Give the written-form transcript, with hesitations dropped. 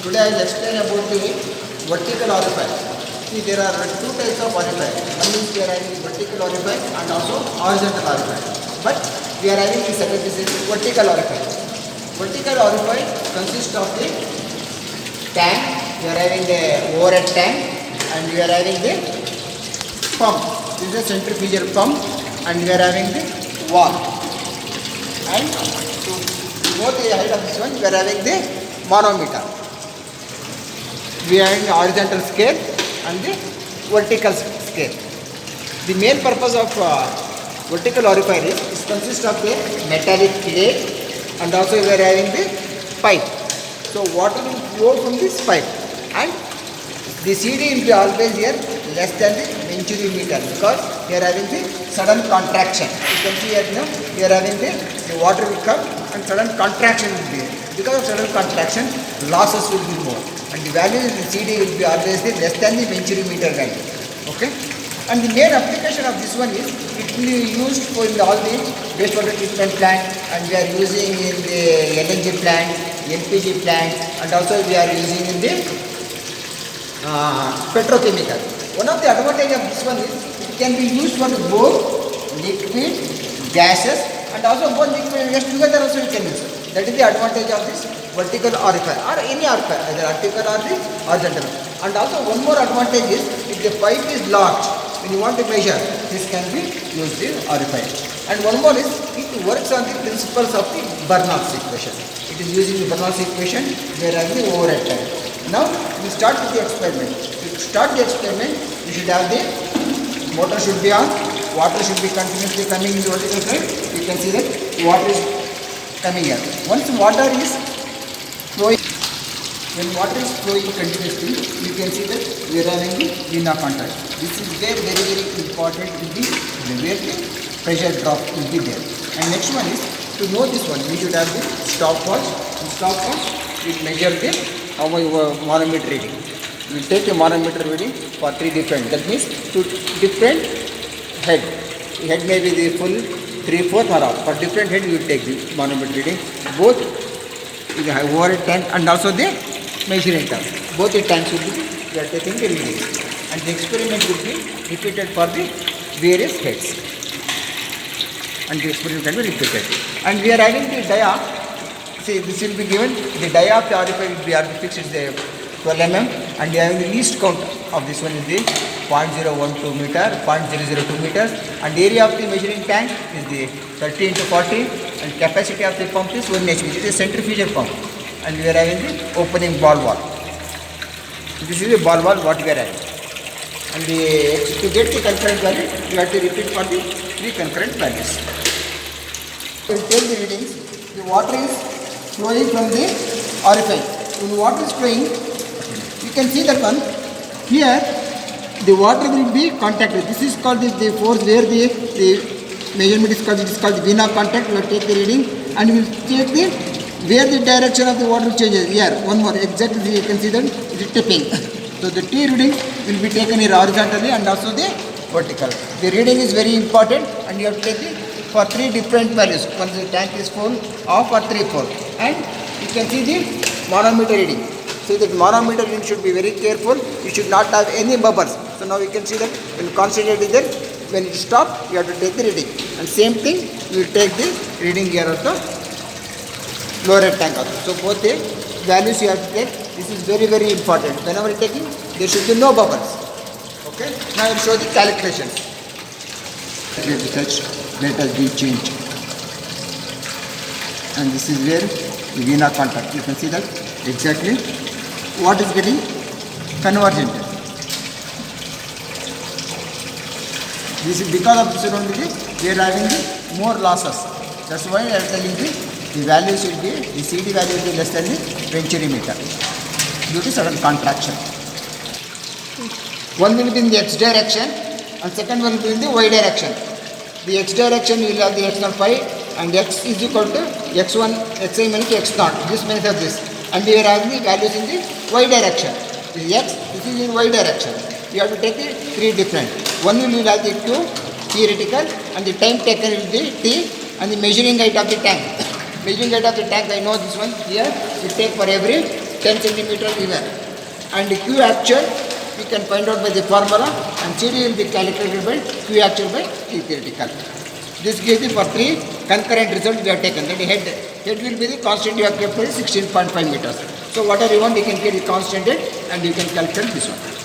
Today I will explain about the vertical orifice. See, there are two types of orifice. One is we are having vertical orifice and also horizontal orifice. But we are having the second is vertical orifice. Vertical orifice consists of the tank. We are having the overhead tank and we are having the pump. This is a centrifugal pump and we are having the valve. And to go to the height of this one, we are having the manometer. We are having the horizontal scale and the vertical scale. The main purpose of vertical orifice is consists of the metallic plate and also we are having the pipe. So water will flow from this pipe and the CD will be always here less than the mercury meter because we are having the sudden contraction. You can see here now we are having the water will come and sudden contraction will be there. Because of sudden contraction, losses will be more and the value in the CD will be always the less than the mercury meter value. Okay? And the main application of this one is it will be used for in all the wastewater treatment plant and we are using in the LNG plant, LPG plant and also we are using in the petrochemical. One of the advantage of this one is it can be used for both liquid, gases and also both liquid and gas together also you can use. That is the advantage of this vertical orifice or any orifice, either vertical or the horizontal. And also one more advantage is if the pipe is large, when you want to measure, this can be used in orifice. And one more is it works on the principles of the Bernoulli's equation. It is using the Bernoulli's equation where I have the overhead tank. Now we start with the experiment. To start the experiment, you should have the motor should be on, water should be continuously coming in the vertical side. You can see that water is coming here. Once water is flowing, when water is flowing continuously, you can see that we are having the Vena contact. This is very important in the where the pressure drop will be there. And next one is to know this one, we should have the stopwatch. In stopwatch, we measure the how much manometer reading. We take a manometer reading for three different. That means two different head. The head may be the full 3/4 or half. For different head, we will take the manometer reading. Both in the overhead tank and also the measuring tank. Both the tanks will be we are taking the reading. And the experiment will be repeated for the various heads. And the experiment can be repeated. And we are having the dia. See, this will be given. The dia of the orifice will be fixed is the 12 mm. And we are having the least count of this one is the 0.012 meter, 0.002 meters. And the area of the measuring tank is the 30 into 40. And capacity of the pump is 1 HP. It is a centrifugal pump. And we are having the opening ball valve. This is the ball valve what we are having. And to get the concurrent value, you have to repeat for the three concurrent values. We will take the readings. The water is flowing from the orifice. When water is flowing, you can see that one. Here, the water will be contacted. This is called the force where the measurement is called. It is called the Vena contact. We will take the reading and we will take the where the direction of the water changes. Here, one more. Exactly, you can see that it is tipping. So the T reading will be taken here horizontally and also the vertical. The reading is very important and you have to take it for three different values. Once the tank is full, off or 3/4. And you can see the manometer reading. So the manometer reading should be very careful. You should not have any bubbles. So now you can see that when concentrate is there, when it stops, you have to take the reading. And same thing, you will take the reading here also. Lower tank also. So both the values you have to take. This is very important. Whenever you are taking, there should be no bubbles. Okay. Now I will show the calculations. Let us be changed. And this is where the Vena contact. You can see that exactly what is getting convergent. This is because of this only we are having the more losses. That's why I am telling you the values will be, the CD value will be less than the mercury meter due to sudden contraction. One will be in the x direction and second one will be in the y direction. The x direction will have the x0 pi and x is equal to x1, xi minus x0. This means of this. And we are having the values in the y direction. This is x, this is in y direction. You have to take the three different. One will have the 2 theoretical and the time taken will be t and the measuring height of the tank. Measuring height of the tank, I know this one here, we take for every 10 centimeter even. And Q actual we can find out by the formula, and CD will be calculated by Q actual by T theoretical. This gives the for 3 concurrent result we have taken. That head will be the constant you have kept for 16.5 meters. So whatever you want you can get the constant head and you can calculate this one.